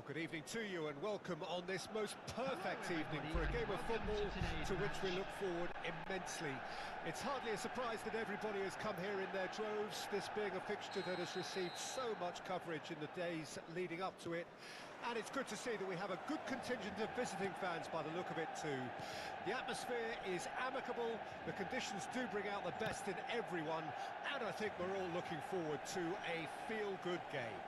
Good evening to you and welcome on this most perfect evening for a game of football to which we look forward immensely. It's hardly a surprise that everybody has come here in their droves, this being a fixture that has received so much coverage in the days leading up to it. And it's good to see that we have a good contingent of visiting fans by the look of it too. The atmosphere is amicable, the conditions do bring out the best in everyone, and I think we're all looking forward to a feel-good game.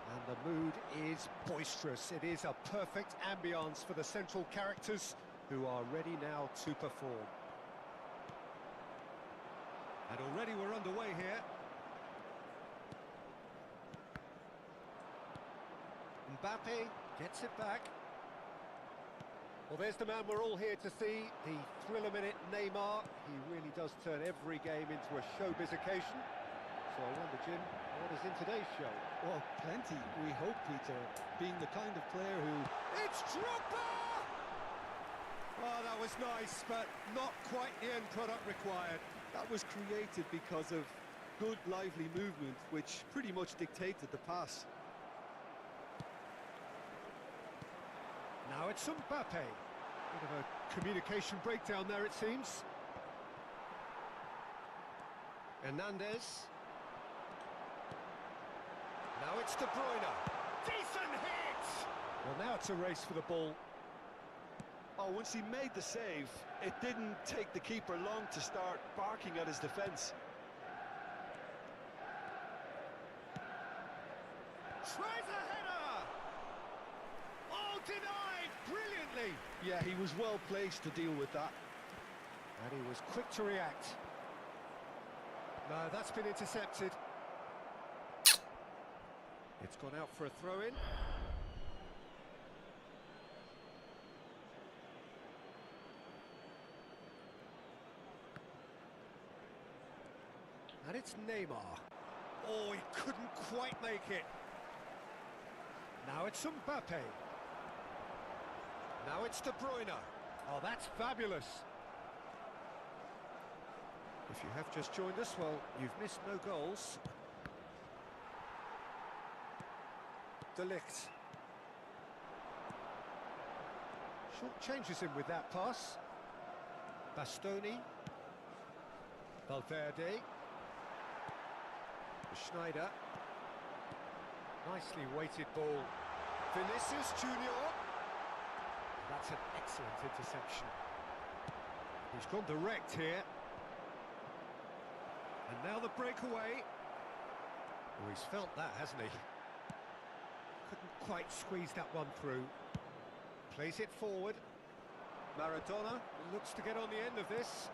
And the mood is boisterous. It is a perfect ambience for the central characters who are ready now to perform. And already we're underway here. Mbappe gets it back. Well, there's the man we're all here to see, the thriller-minute Neymar. He really does turn every game into a showbiz occasion. So I wonder, Jim, what is in today's show? Well, plenty, we hope, Peter, being the kind of player who... It's Drogba! Oh, that was nice, but not quite the end product required. That was created because of good, lively movement, which pretty much dictated the pass. Now it's Mbappe. Bit of a communication breakdown there, it seems. Hernandez. Now it's De Bruyne. Decent hit! Well, now it's a race for the ball. Oh, once he made the save, it didn't take the keeper long to start barking at his defence. Tries a header! Oh, denied! Brilliantly! Yeah, he was well placed to deal with that. And he was quick to react. No, that's been intercepted. It's gone out for a throw-in. And it's Neymar. Oh, he couldn't quite make it. Now it's Mbappe. Now it's De Bruyne. Oh, that's fabulous. If you have just joined us, well, you've missed no goals. De Ligt. Short changes in with that pass. Bastoni. Valverde. Schneider. Nicely weighted ball. Vinicius Junior. That's an excellent interception. He's gone direct here. And now the breakaway. Oh, he's felt that, hasn't he? Couldn't quite squeeze that one through. Plays it forward. Maradona looks to get on the end of this.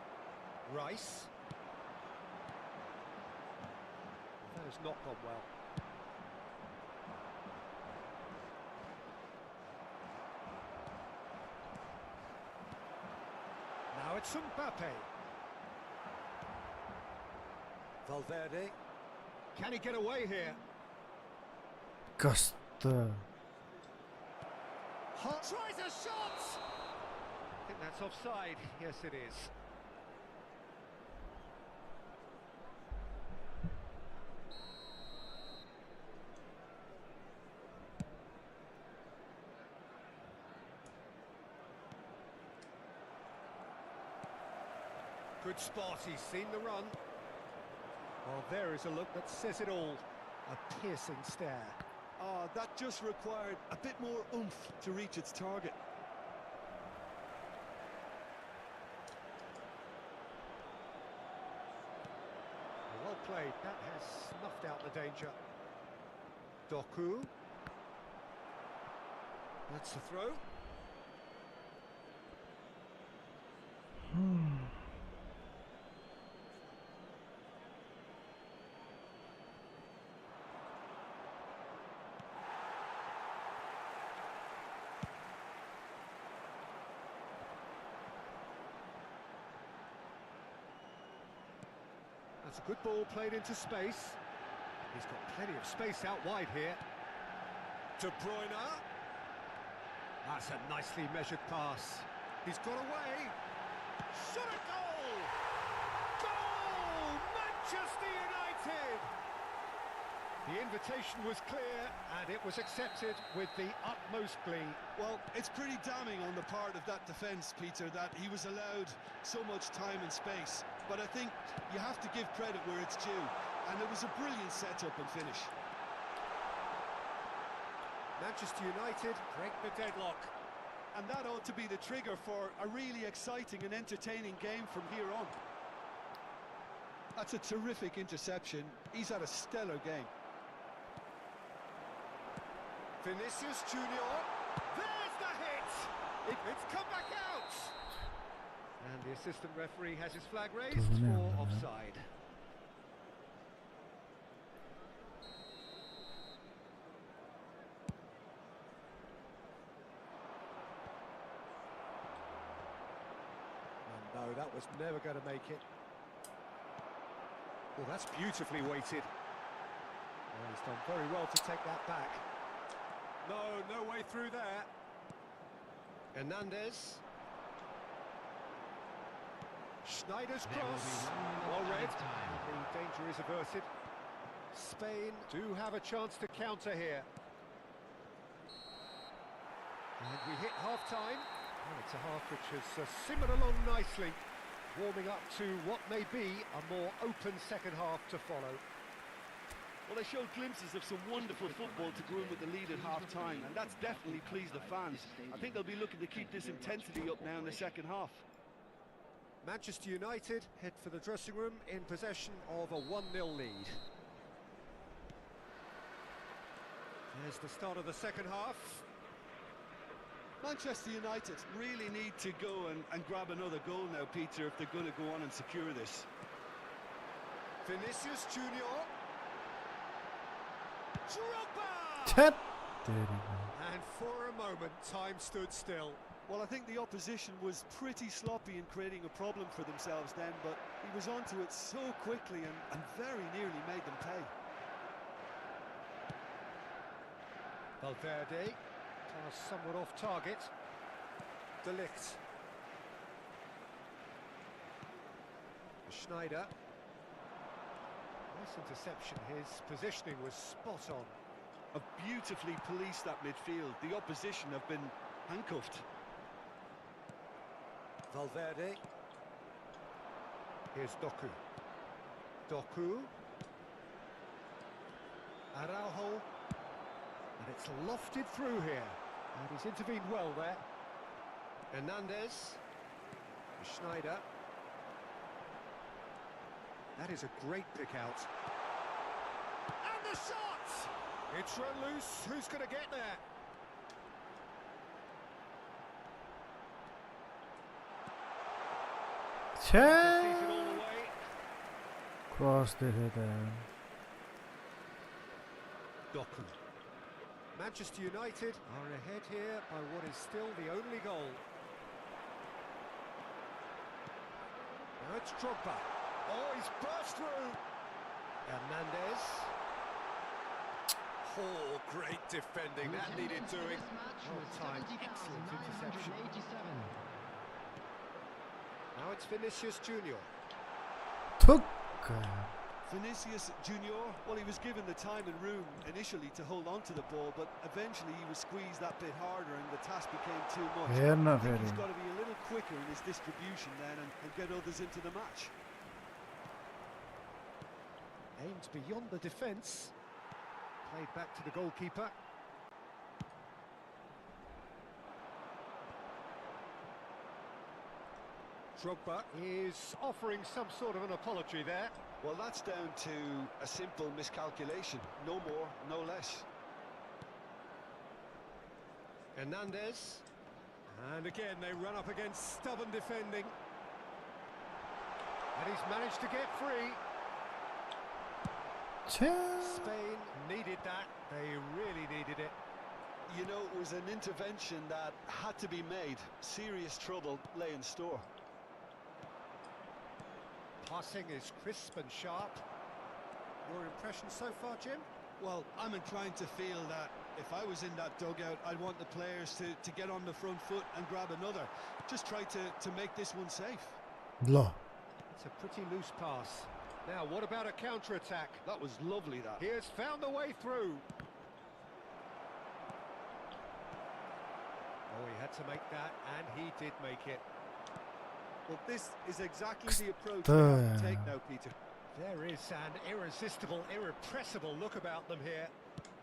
Rice. That has not gone well. Now it's Mbappe. Valverde. Can he get away here? Costa. Tries a shot! I think that's offside. Yes, it is. Good spot, he's seen the run. Well, there is a look that says it all. A piercing stare. Ah, that just required a bit more oomph to reach its target. Well played, that has snuffed out the danger. Doku. That's the throw. That's a good ball played into space. He's got plenty of space out wide here. De Bruyne. That's a nicely measured pass. He's got away. Shot a goal! Goal! Manchester United! The invitation was clear, and it was accepted with the utmost glee. Well, it's pretty damning on the part of that defence, Peter, that he was allowed so much time and space. But I think you have to give credit where it's due, and it was a brilliant setup and finish. Manchester United break the deadlock. And that ought to be the trigger for a really exciting and entertaining game from here on. That's a terrific interception. He's had a stellar game. Vinicius Junior. There's the hit! It's come back out! And the assistant referee has his flag raised for offside. And no, that was never going to make it. Well, that's beautifully weighted. Well, he's done very well to take that back. No way through there. Hernandez. Schneider's cross. Well read. The danger is averted. Spain do have a chance to counter here. And we hit half-time. Well, it's a half which has simmered along nicely, warming up to what may be a more open second half to follow. Well, they showed glimpses of some wonderful football to go in with the lead at half-time, and that's definitely pleased the fans. I think they'll be looking to keep this intensity up now in the second half. Manchester United head for the dressing room in possession of a 1-0 lead. There's the start of the second half. Manchester United really need to go and grab another goal now, Peter, if they're going to go on and secure this. Vinicius Junior. There Drogba! And for a moment, time stood still. Well, I think the opposition was pretty sloppy in creating a problem for themselves then, but he was onto it so quickly and very nearly made them pay. Valverde, pass somewhat off target. De Ligt. Schneider. Nice interception. His positioning was spot on. Have beautifully policed that midfield. The opposition have been handcuffed. Valverde. Here's Doku. Doku. Araujo. And it's lofted through here. And he's intervened well there. Hernandez. Schneider. That is a great pick out. And the shot! It's run loose. Who's going to get there? Sees it all the way. crossed it there. Doku. Manchester United are ahead here by what is still the only goal. Now it's Drogba. Oh, he's burst through. Hernandez. Oh, great defending. That needed doing. Well-timed, excellent interception. Now it's Vinicius Junior. Took. Vinicius Junior, well, he was given the time and room initially to hold on to the ball, but eventually he was squeezed that bit harder and the task became too much. I think he's got to be a little quicker in his distribution then and get others into the match. Aimed beyond the defence. Played back to the goalkeeper. Drogba is offering some sort of an apology there. Well, that's down to a simple miscalculation. No more, no less. Hernandez. And again, they run up against stubborn defending. And he's managed to get free. Spain needed that. They really needed it. You know, it was an intervention that had to be made. Serious trouble lay in store. Passing is crisp and sharp. Your impression so far, Jim? Well, I'm inclined to feel that if I was in that dugout, I'd want the players to get on the front foot and grab another. Just try to make this one safe. Law. It's a pretty loose pass. Now, what about a counter-attack? That was lovely, that. He has found the way through. Oh, he had to make that, and he did make it. Well, this is exactly the approach we have to take now, Peter. There is an irresistible, irrepressible look about them here.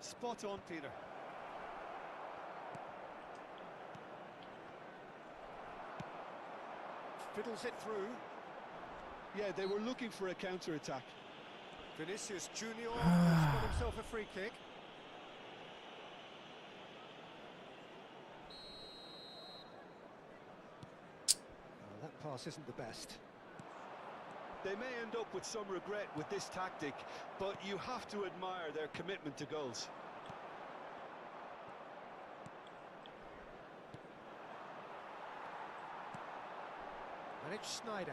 Spot on, Peter. Fiddles it through. Yeah, they were looking for a counter-attack. Vinicius Junior has got himself a free kick. Oh, that pass isn't the best. They may end up with some regret with this tactic, but you have to admire their commitment to goals. And it's Snyder.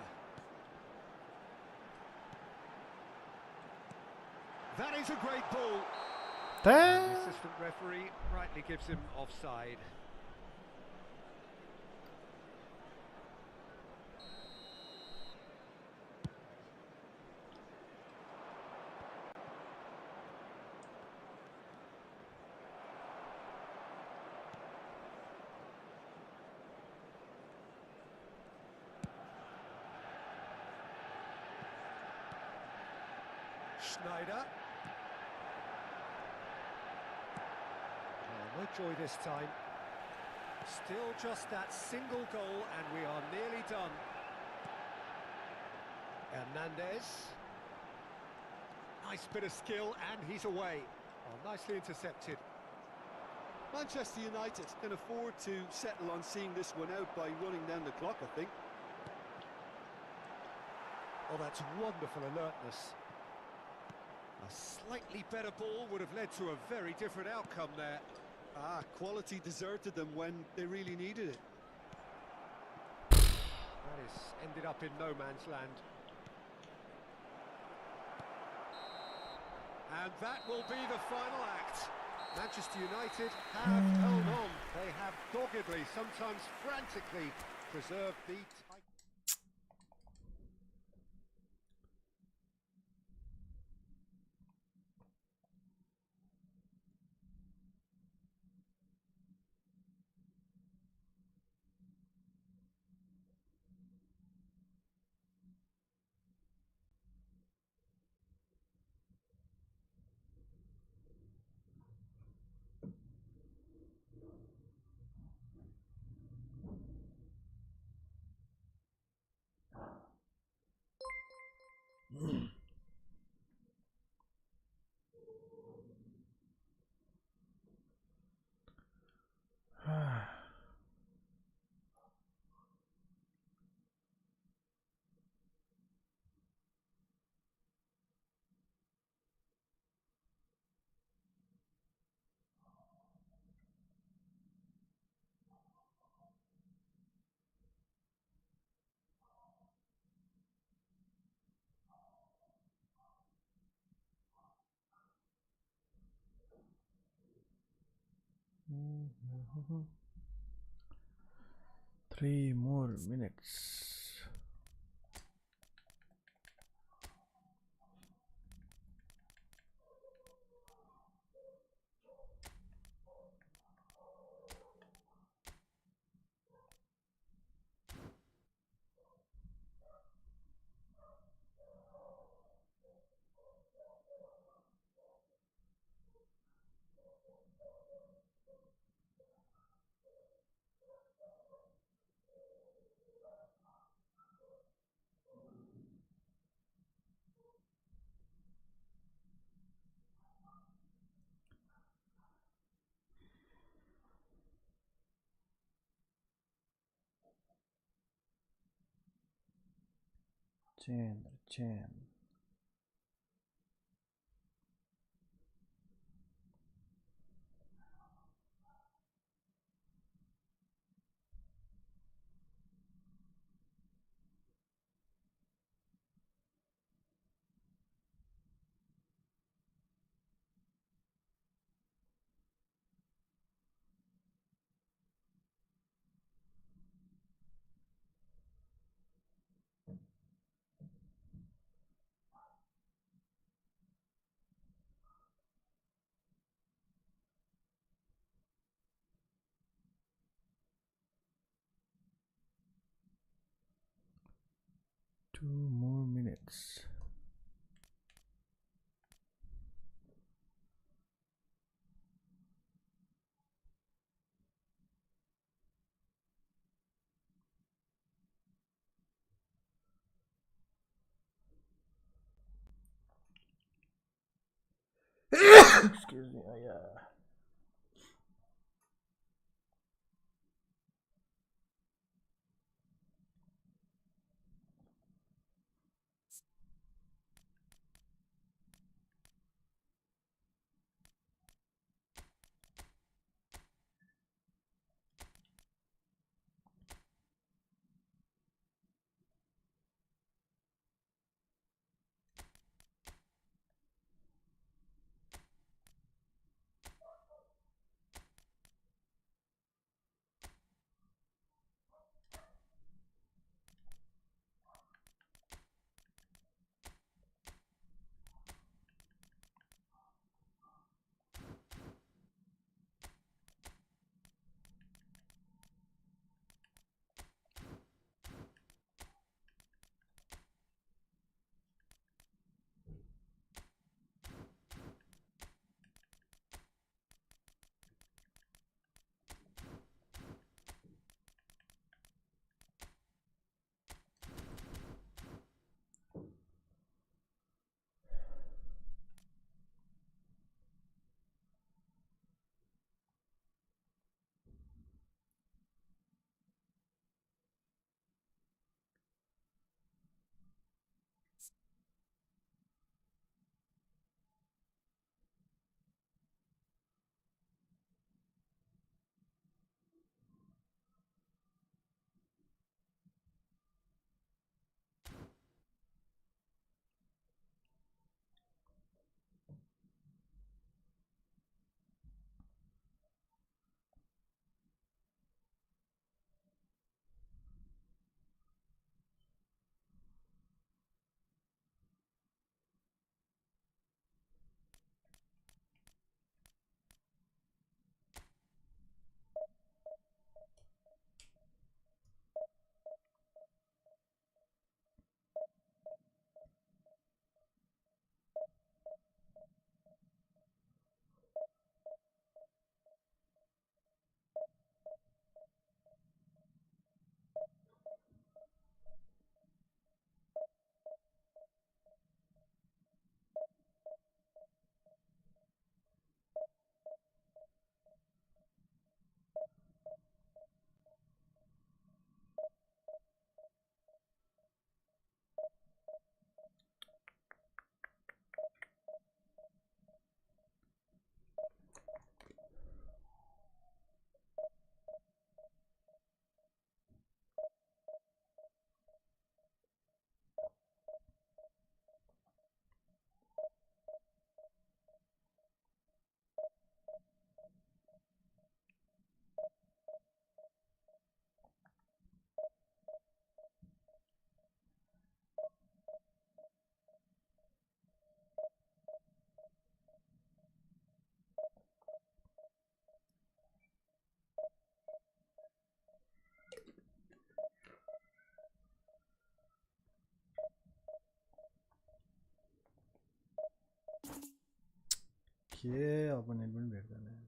That is a great ball. The assistant referee rightly gives him offside. Snyder. Oh, no joy this time. Still just that single goal and we are nearly done. Hernandez. Nice bit of skill and he's away. Oh, nicely intercepted. Manchester United can afford to settle on seeing this one out by running down the clock, I think. Oh, that's wonderful alertness. A slightly better ball would have led to a very different outcome there. Ah, quality deserted them when they really needed it. That is ended up in no man's land. And that will be the final act. Manchester United have held on. They have doggedly, sometimes frantically, preserved the title. Mm-hmm. 3 more minutes. Chan. 2 more minutes. Excuse me, के opponent पनि भेट्दैन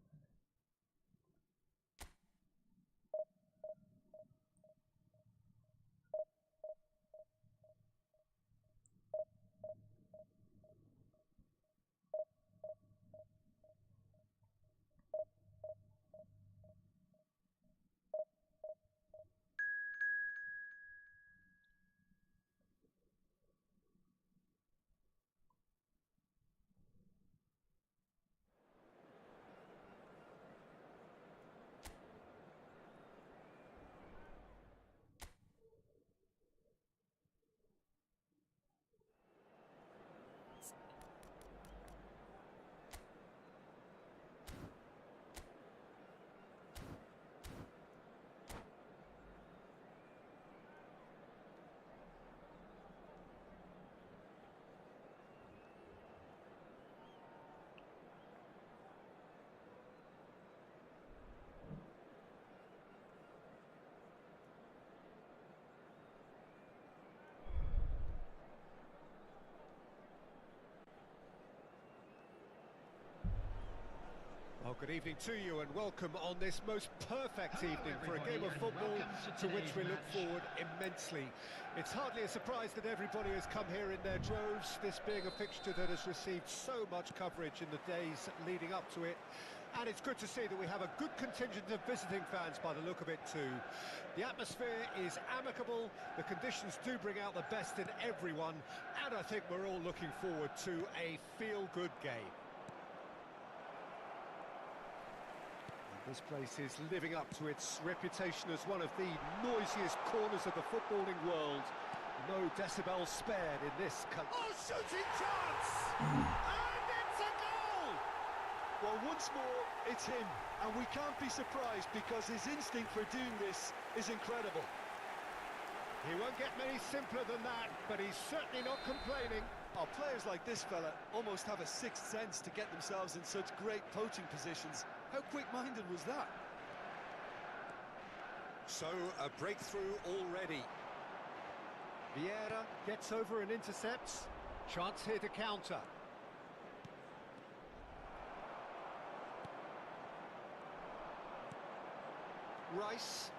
Well, good evening to you and welcome on this most perfect evening for a game of football to which we look forward immensely. It's hardly a surprise that everybody has come here in their droves, this being a fixture that has received so much coverage in the days leading up to it. And it's good to see that we have a good contingent of visiting fans by the look of it too. The atmosphere is amicable, the conditions do bring out the best in everyone, and I think we're all looking forward to a feel-good game. This place is living up to its reputation as one of the noisiest corners of the footballing world. No decibels spared in this country. Oh, shooting chance! And it's a goal! Well, once more, it's him, and we can't be surprised because his instinct for doing this is incredible. He won't get many simpler than that, but he's certainly not complaining. Oh, players like this fella almost have a sixth sense to get themselves in such great poaching positions. How quick-minded was that? So, a breakthrough already. Vieira gets over and intercepts. Chance here to counter. Rice.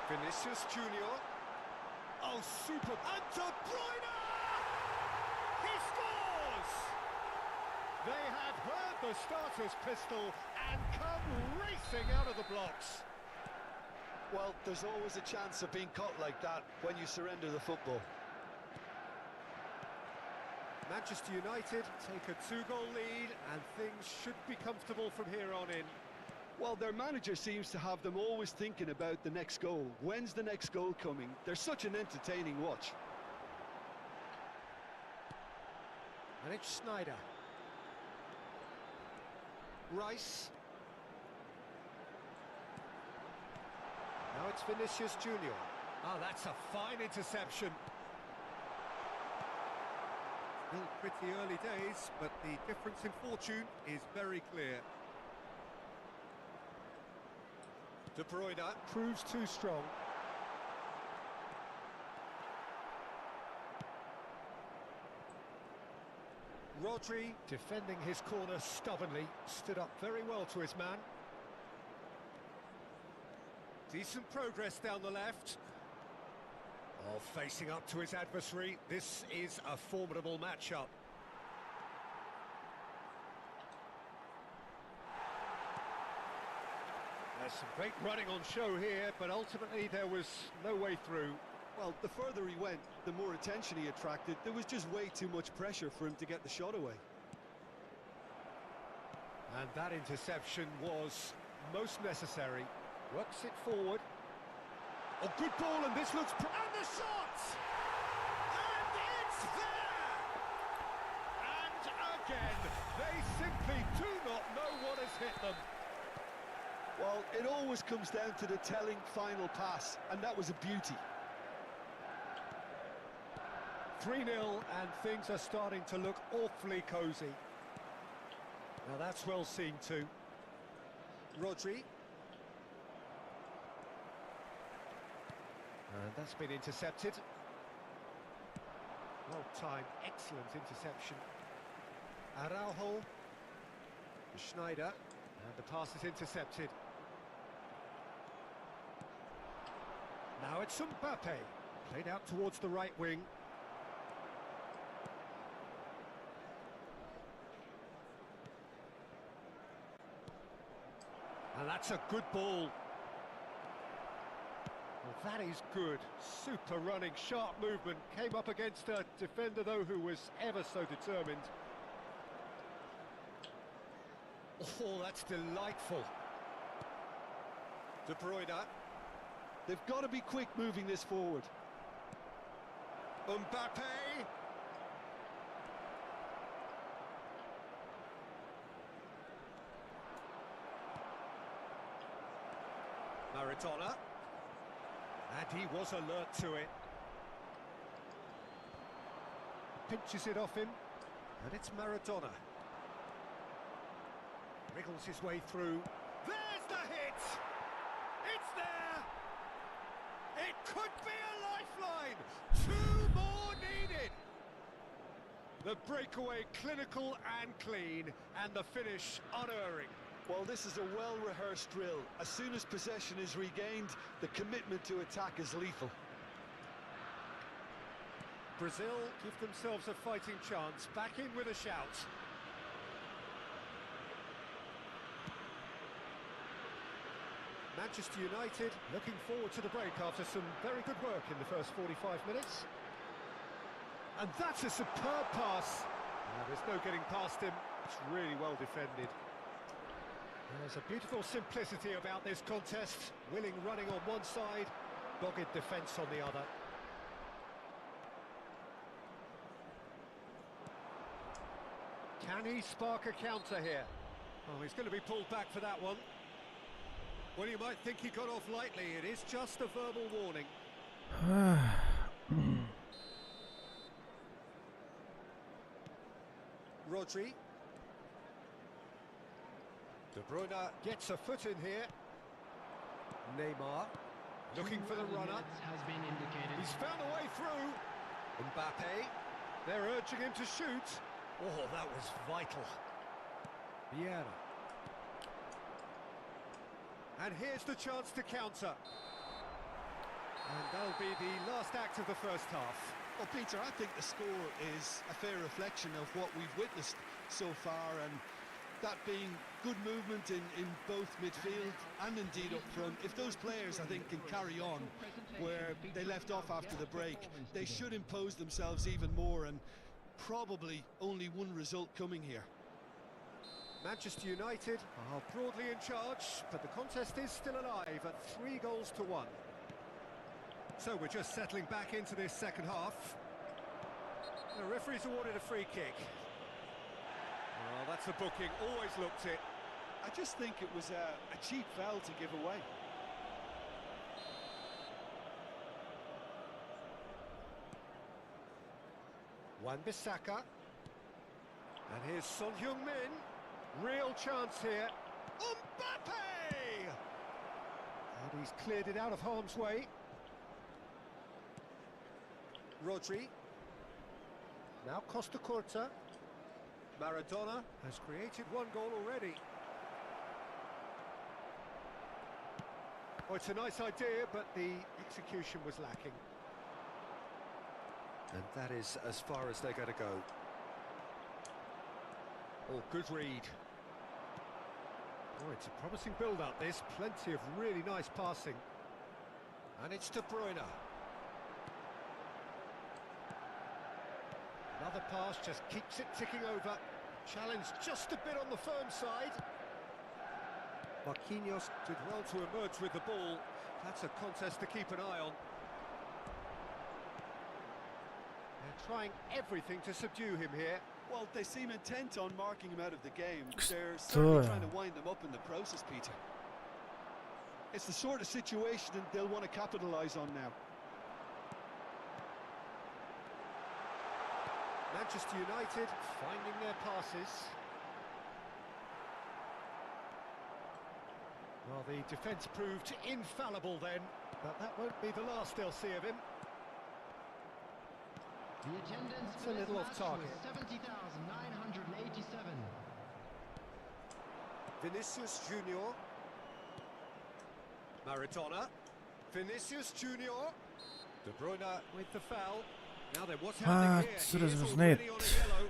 Vinicius Junior. Oh, super. And De Bruyne! He scores! They have heard the starter's pistol and come racing out of the blocks. Well, there's always a chance of being caught like that when you surrender the football. Manchester United take a 2-goal lead and things should be comfortable from here on in. Well, their manager seems to have them always thinking about the next goal. When's the next goal coming? They're such an entertaining watch. And it's Schneider. Rice. Now it's Vinicius Junior. Oh, that's a fine interception. Still pretty early days, but the difference in fortune is very clear. De Bruyne proves too strong. Rodri, defending his corner stubbornly, stood up very well to his man. Decent progress down the left. Oh, facing up to his adversary. This is a formidable matchup. There's some great running on show here, but ultimately there was no way through. Well, the further he went, the more attention he attracted. There was just way too much pressure for him to get the shot away. And that interception was most necessary. Works it forward. Oh, good ball, and this looks... And the shot! And it's there! And again, they simply do not know what has hit them. Well, it always comes down to the telling final pass, and that was a beauty. 3-0, and things are starting to look awfully cosy. Now that's well seen too. Rodri. And that's been intercepted. Well timed, excellent interception. Araujo. Schneider. And the pass is intercepted. Now it's Mbappe. Played out towards the right wing. And that's a good ball. Well, that is good. Super running, sharp movement. Came up against a defender, though, who was ever so determined. Oh, that's delightful. De Bruyne. They've got to be quick moving this forward. Mbappe. Maradona. And he was alert to it. Pinches it off him. And it's Maradona. Wriggles his way through. There's the hit! It's there! It could be a lifeline! 2 more needed! The breakaway clinical and clean, and the finish unerring. Well, this is a well-rehearsed drill. As soon as possession is regained, the commitment to attack is lethal. Brazil give themselves a fighting chance, back in with a shout. Manchester United looking forward to the break after some very good work in the first 45 minutes. And that's a superb pass. There's no getting past him. It's really well defended. There's a beautiful simplicity about this contest. Willing running on one side, dogged defence on the other. Can he spark a counter here? Oh, he's going to be pulled back for that one. Well, you might think he got off lightly. It is just a verbal warning. Rodri. De Bruyne gets a foot in here. Neymar looking for the runner. He's found a way through. Mbappe. They're urging him to shoot. Oh, that was vital. Vieira. And here's the chance to counter. And that'll be the last act of the first half. Well, Peter, I think the score is a fair reflection of what we've witnessed so far, and that being good movement in both midfield and indeed up front. If those players, I think, can carry on where they left off after the break, they should impose themselves even more, and probably only one result coming here. Manchester United are broadly in charge, but the contest is still alive at 3-1. So we're just settling back into this second half. The referee's awarded a free kick. Well, that's a booking, always looked it. I just think it was a cheap foul to give away. Wan-Bissaka. And here's Son Heung-min. Real chance here. Mbappe! And he's cleared it out of harm's way. Rodri. Now Costa Curta. Maradona has created one goal already. Oh, it's a nice idea, but the execution was lacking. And that is as far as they're going to go. Oh, good read. Oh, it's a promising build-up, this. Plenty of really nice passing. And it's De Bruyne. Another pass just keeps it ticking over. Challenge just a bit on the firm side. Marquinhos did well to emerge with the ball. That's a contest to keep an eye on. They're trying everything to subdue him here. Well, they seem intent on marking him out of the game. They're certainly trying to wind them up in the process, Peter. It's the sort of situation that they'll want to capitalise on now. Manchester United finding their passes. Well, the defence proved infallible then, but that won't be the last they'll see of him. The attendance It's a little off target. 70,987. Vinicius Junior. Maradona. Vinicius Junior. De Bruyne with the foul. Now then, what's happening here? He is already on a yellow.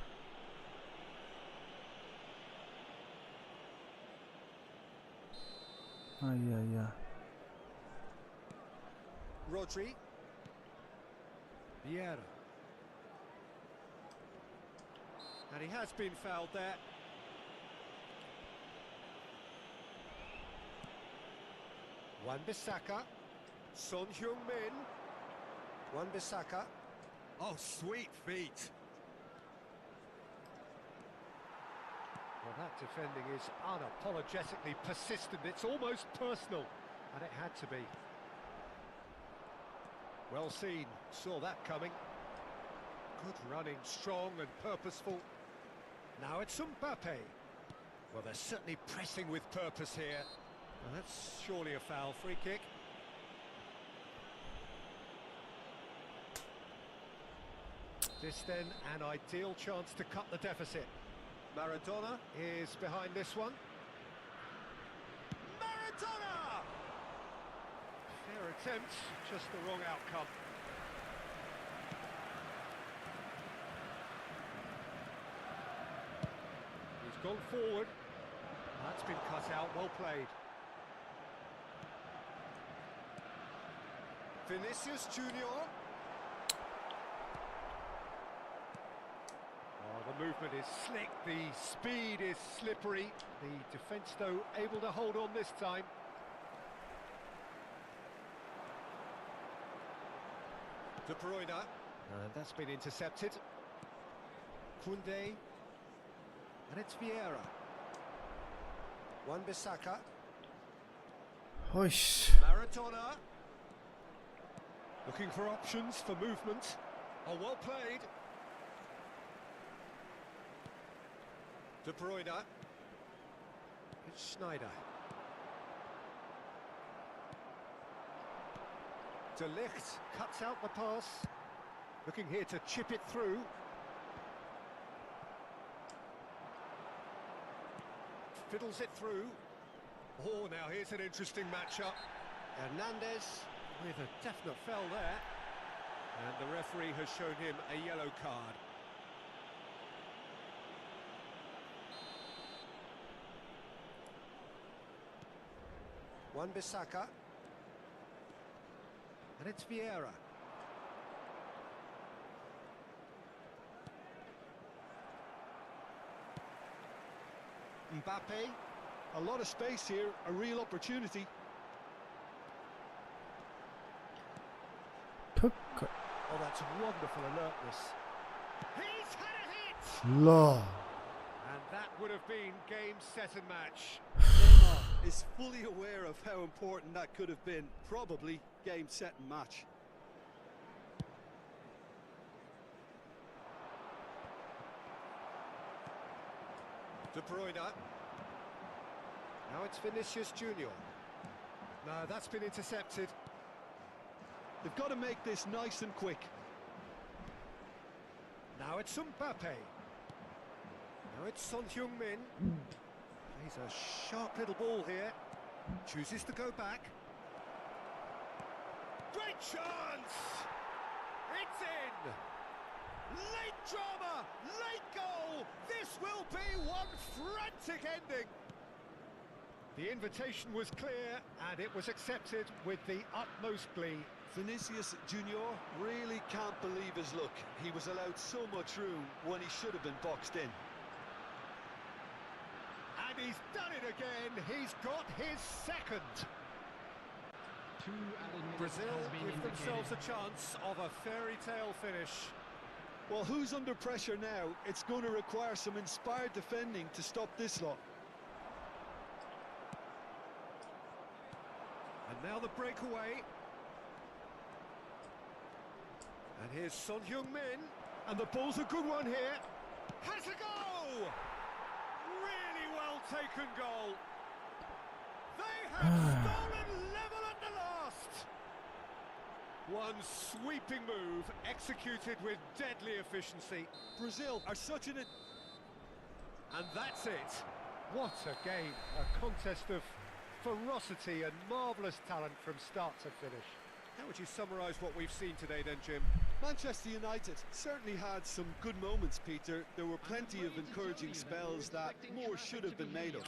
Rodri. Vieira. And he has been fouled there. Wan-Bissaka. Son Heung-min. Wan-Bissaka. Oh, sweet feet. Well, that defending is unapologetically persistent. It's almost personal, and it had to be. Well seen, saw that coming. Good running, strong and purposeful. Now it's Mbappe. Well, they're certainly pressing with purpose here. Well, that's surely a foul. Free kick. This then an ideal chance to cut the deficit. Maradona is behind this one. Maradona! Fair attempt, just the wrong outcome. He's gone forward. That's been cut out, well played. Vinicius Junior. Oh, the movement is slick, the speed is slippery. The defence, though, able to hold on this time. De Bruyne. That's been intercepted. Koundé. And it's Vieira. Wan-Bissaka. Hoş. Maradona. Looking for options for movement. Oh, well played. De Bruyne. It's Schneider. De Ligt cuts out the pass. Looking here to chip it through. Fiddles it through. Oh, now here's an interesting matchup. Hernandez with a definite foul there. And the referee has shown him a yellow card. Wan-Bissaka. And it's Vieira. Mbappe. A lot of space here, a real opportunity. Tık. Oh, that's wonderful alertness. He's had a hit! La. And that would have been game, set and match. Neymar is fully aware of how important that could have been. Probably game, set and match. De Bruyne. Now it's Vinicius Junior. No, that's been intercepted. They've got to make this nice and quick. Now it's Mbappe. Now it's Son Heung-min. He's a sharp little ball here. Chooses to go back. Great chance! It's in! Late drama! Late goal! This will be one frantic ending! The invitation was clear and it was accepted with the utmost glee. Vinicius Junior really can't believe his luck. He was allowed so much room when he should have been boxed in. And he's done it again. He's got his second. Brazil give themselves a chance of a fairy tale finish. Well, who's under pressure now? It's going to require some inspired defending to stop this lot. And now the breakaway. And here's Son Heung-min. And the ball's a good one here. Has a go! Really well taken goal. They have stolen level at the last. One sweeping move executed with deadly efficiency. Brazil are such an... And that's it. What a game. A contest of ferocity and marvellous talent from start to finish. How would you summarise what we've seen today then, Jim? Manchester United certainly had some good moments, Peter. There were plenty of encouraging spells that more should have been made of.